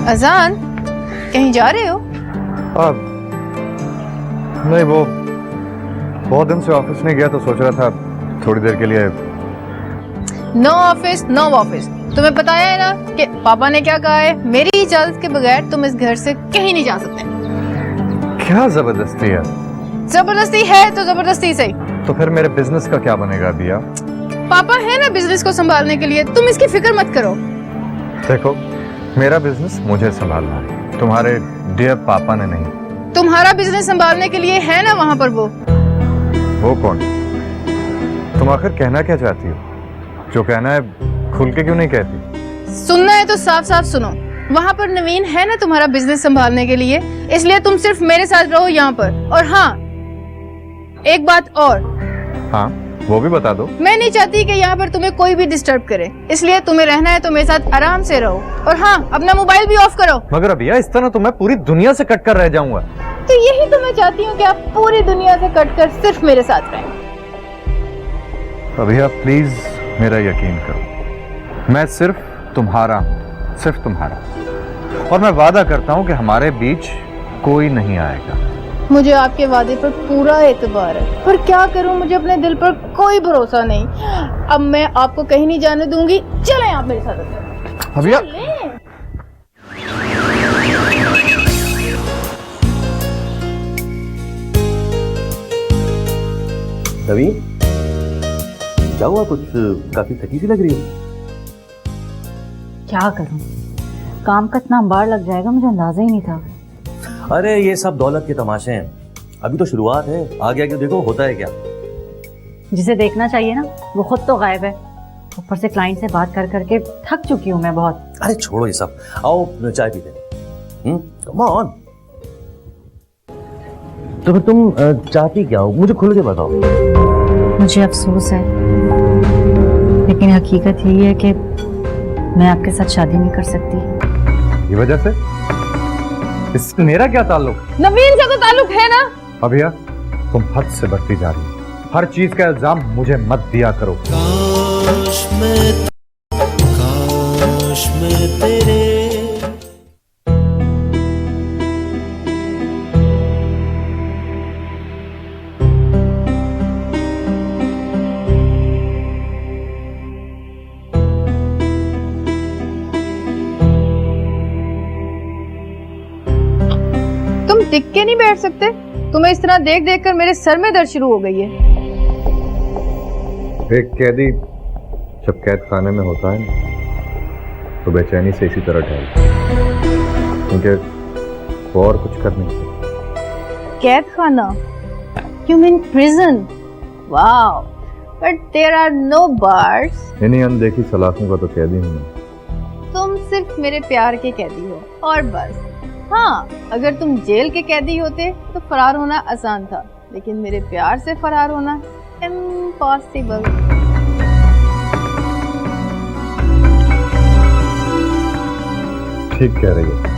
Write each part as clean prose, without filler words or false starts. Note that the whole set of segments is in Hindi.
अजान, कहीं जा रहे हो? नहीं, वो बहुत दिन से ऑफिस नहीं गया तो सोच रहा था थोड़ी देर के लिए। No office no office. तुम्हें बताया है ना कि पापा ने क्या कहा है, मेरी इजाजत के बगैर तुम इस घर से कहीं नहीं जा सकते। क्या जबरदस्ती है? जबरदस्ती है तो जबरदस्ती सही। तो फिर मेरे बिजनेस का क्या बनेगा बिया? पापा है ना बिजनेस को संभालने के लिए, तुम इसकी फिक्र मत करो। देखो, मेरा बिजनेस मुझे संभालना है, तुम्हारे डियर पापा ने नहीं। तुम्हारा बिजनेस संभालने के लिए है ना वहाँ पर वो कौन? तुम आखिर कहना क्या चाहती हो? जो कहना है खुल के क्यों नहीं कहती? सुनना है तो साफ साफ सुनो। वहाँ पर नवीन है ना तुम्हारा बिजनेस संभालने के लिए, इसलिए तुम सिर्फ मेरे साथ रहो यहाँ पर। और हाँ, एक बात और। हाँ, वो भी बता दो। मैं नहीं चाहती कि यहाँ पर तुम्हें कोई भी डिस्टर्ब करे, इसलिए तुम्हें रहना है तो मेरे साथ आराम से रहो। और हाँ, अपना मोबाइल भी ऑफ करो। मगर अभिया, इस तरह तो मैं पूरी दुनिया से कट कर रह जाऊंगा। तो यही तो मैं चाहती हूँ कि आप पूरी दुनिया से कट कर सिर्फ मेरे साथ रहें। अभिया प्लीज मेरा यकीन करो, मैं सिर्फ तुम्हारा हूँ, सिर्फ तुम्हारा। और मैं वादा करता हूँ कि हमारे बीच कोई नहीं आएगा। मुझे आपके वादे पर पूरा एतबार है, पर क्या करूं, मुझे अपने दिल पर कोई भरोसा नहीं। अब मैं आपको कहीं नहीं जाने दूंगी। चलें आप मेरे साथ। अभिया, रवि, क्या हुआ? कुछ काफी थकी सी लग रही है। क्या करूं, काम का इतना अंबार लग जाएगा मुझे अंदाजा ही नहीं था। अरे ये सब दौलत के तमाशे हैं, अभी तो शुरुआत है, आगे आगे देखो होता है क्या। जिसे देखना चाहिए ना वो खुद तो गायब है। ऊपर से क्लाइंट से बात कर करके थक चुकी हूँ मैं बहुत। अरे छोड़ो ये सब, आओ चाय पीते हैं। Come on. तो फिर तुम चाहती क्या हो, मुझे खुल के बताओ। मुझे अफसोस है, लेकिन हकीकत यही है कि मैं आपके साथ शादी नहीं कर सकती। ये वजह से? इससे मेरा क्या ताल्लुक? नवीन से तो ताल्लुक है ना। अभिया, तुम हद से बढ़ती जा रही हो। हर चीज का इल्जाम मुझे मत दिया करो। काश मैं तेरे तुम टिक के नहीं बैठ सकते? तुम्हें इस तरह देख देख कर मेरे सर में दर्द शुरू हो गई है। एक कैदी जब कैद खाने में होता है ना, तो बेचैनी से इसी तरह ठहरता है, क्योंकि वो और कुछ कर नहीं सकता। कैद खाना? You mean prison? Wow, but there are no bars. इन्हीं अनदेखी सलाखों का तो कैदी हूं मैं। तुम सिर्फ मेरे प्यार के कैदी हो और बस। हाँ, अगर तुम जेल के कैदी होते तो फरार होना आसान था, लेकिन मेरे प्यार से फरार होना इम्पॉसिबल। ठीक कह रही है।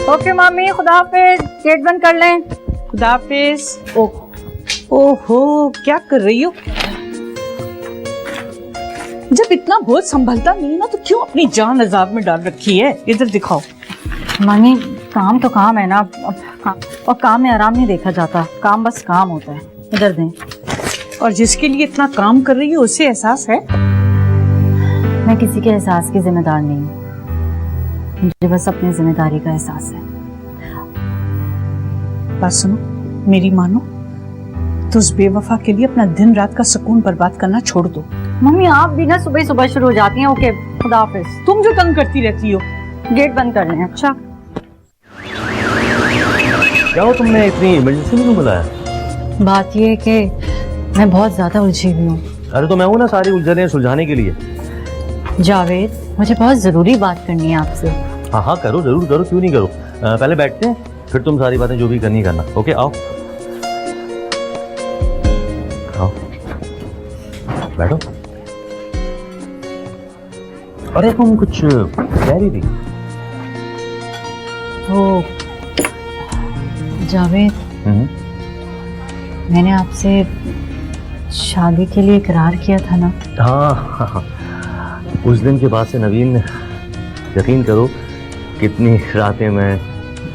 ओके मामी, खुदा हाफिज। गेट बंद कर लें। खुदा हाफिज। ओहो, क्या कर रही हो? जब इतना बहुत संभलता नहीं ना तो क्यों अपनी जान अजाब में डाल रखी है? इधर दिखाओ। मामी, काम तो काम है ना, और काम में आराम नहीं देखा जाता। काम बस काम होता है। इधर दें। और जिसके लिए इतना काम कर रही हो उसे एहसास है? मैं किसी के एहसास की जिम्मेदार नहीं हूँ, मुझे बस अपनी जिम्मेदारी का एहसास है। बात सुनो, मेरी मानो तो उस बेवफा के लिए अपना दिन रात का सुकून बर्बाद करना छोड़ दो। मम्मी, आप भी ना सुबह सुबह शुरू हो जाती हैं। ओके, खुदा हाफिज। तुम जो तंग करती रहती हो। गेट बंद कर लें। अच्छा, क्या हो, तुमने इतनी इमरजेंसी में क्यों बुलाया? बात ये है कि मैं बहुत ज्यादा उलझी हुई हूँ। अरे तो मैं हूं ना सारी उलझनें सुलझाने के लिए। जावेद, मुझे बहुत जरूरी बात करनी है आपसे। हाँ हाँ करो, जरूर करो, क्यों नहीं करो। पहले बैठते हैं, फिर तुम सारी बातें जो भी करनी करना। ओके, आओ आओ बैठो। अरे तुम कुछ कह रही थी। वो जावेद, मैंने आपसे शादी के लिए इकरार किया था ना। हाँ, उस दिन के बाद से नवीन, यकीन करो कितनी रातें मैं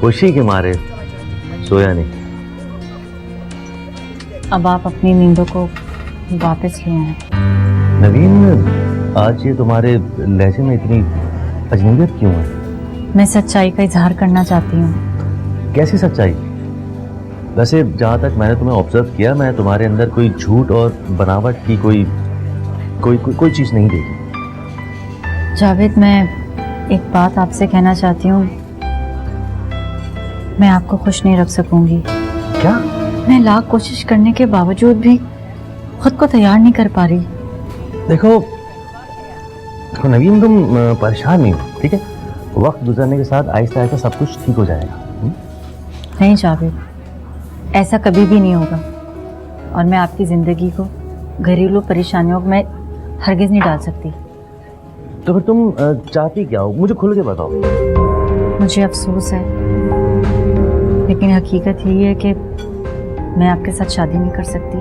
खुशी के मारे सोया नहीं। अब आप अपनी नींदों को वापस ले आए। नवीन, आज ये तुम्हारे लहजे में इतनी अजनबियत क्यों है? मैं सच्चाई का इजहार करना चाहती हूँ। कैसी सच्चाई? वैसे जहाँ तक मैंने तुम्हें ऑब्जर्व किया, मैं तुम्हारे अंदर कोई झूठ और बनावट की कोई चीज़ नहीं देखी। जावेद, मैं एक बात आपसे कहना चाहती हूँ। मैं आपको खुश नहीं रख सकूंगी। क्या? मैं लाख कोशिश करने के बावजूद भी खुद को तैयार नहीं कर पा रही। देखो नवीन, तुम परेशान नहीं हो, ठीक है? वक्त गुजरने के साथ आहिस्ता आहिस्ता सब कुछ ठीक हो जाएगा। नहीं जावेद, ऐसा कभी भी नहीं होगा। और मैं आपकी ज़िंदगी को घरेलू परेशानियों में हरगिज़ नहीं डाल सकती। तो फिर तुम चाहती क्या हो? मुझे खुल के बताओ। मुझे अफसोस है, लेकिन हकीकत यही है कि मैं आपके साथ शादी नहीं कर सकती।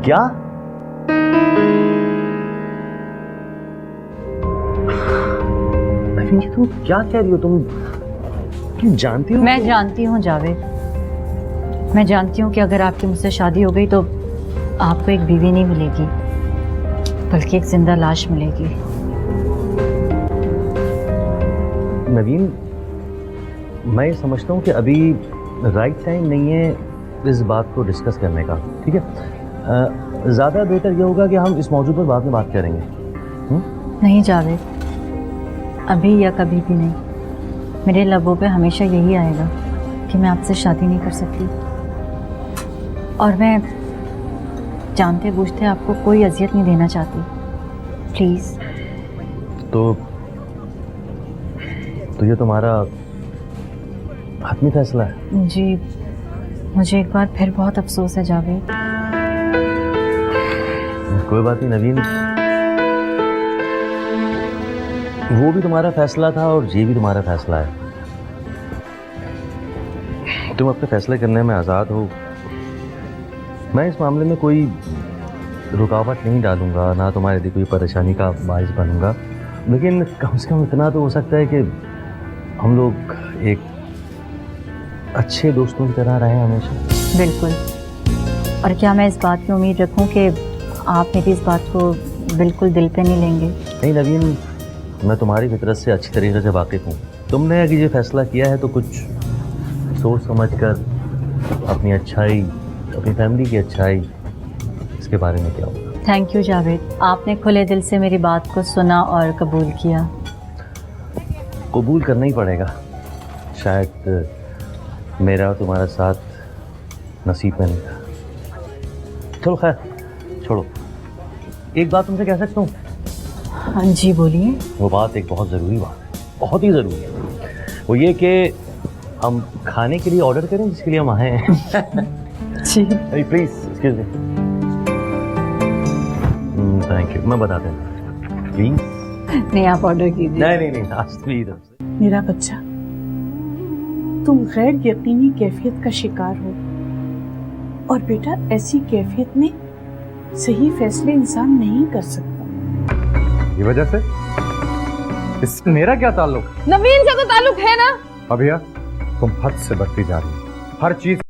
क्या? नवीन, ये तुम क्या कह रही हो? तुम जानती हो? मैं जानती हूँ जावेद, मैं जानती हूँ कि अगर आपकी मुझसे शादी हो गई तो आपको एक बीवी नहीं मिलेगी, बल्कि एक जिंदा लाश मिलेगी। नवीन, मैं समझता हूँ कि अभी राइट टाइम नहीं है इस बात को डिस्कस करने का, ठीक है? ज़्यादा बेहतर ये होगा कि हम इस मौजूद पर बाद में बात करेंगे। नहीं जावेद, अभी या कभी भी नहीं। मेरे लबों पे हमेशा यही आएगा कि मैं आपसे शादी नहीं कर सकती, और मैं जानते बूझते आपको कोई अजियत नहीं देना चाहती। प्लीज़। तो ये तुम्हारा हतमी फैसला है? जी, मुझे एक बार फिर बहुत अफसोस है जावेद। कोई बात नहीं नवीन, वो भी तुम्हारा फैसला था और ये भी तुम्हारा फैसला है। तुम अपने फैसले करने में आज़ाद हो। मैं इस मामले में कोई रुकावट नहीं डालूंगा, ना तुम्हारे लिए कोई परेशानी का बायस बनूंगा, लेकिन कम से कम इतना तो हो सकता है कि हम लोग एक अच्छे दोस्तों की तरह रहें हमेशा। बिल्कुल। और क्या मैं इस बात की उम्मीद रखूं कि आप मेरी इस बात को बिल्कुल दिल पे नहीं लेंगे? नहीं नवीन, मैं तुम्हारी फितरत से अच्छी तरीके से वाकिफ़ हूँ। तुमने अगर ये फैसला किया है तो कुछ सोच समझ कर अपनी अच्छाई, अपनी फैमिली की अच्छाई, इसके बारे में क्या होगा। थैंक यू जावेद, आपने खुले दिल से मेरी बात को सुना और कबूल किया। कबूल करना ही पड़ेगा, शायद मेरा और तुम्हारा साथ नसीब में नहीं था। चलो खैर छोड़ो, एक बात तुमसे कह सकता हूँ? हाँ जी बोलिए। वो बात एक बहुत ज़रूरी बात, बहुत ही ज़रूरी है। वो ये कि हम खाने के लिए ऑर्डर करें जिसके लिए हम आए हैं। जी please excuse me. Thank you, मैं बताता हूँ प्लीज़। नहीं, आप ऑर्डर कीजिए। नहीं आज प्लीज। मेरा बच्चा, तुम गैर यकीनी कैफियत का शिकार हो, और बेटा ऐसी कैफियत में सही फैसले इंसान नहीं कर सकता। ये वजह से इससे मेरा क्या ताल्लुक? नवीन से तो ताल्लुक है ना। अभिया, तुम हद से बढ़ती जा रही हो। हर चीज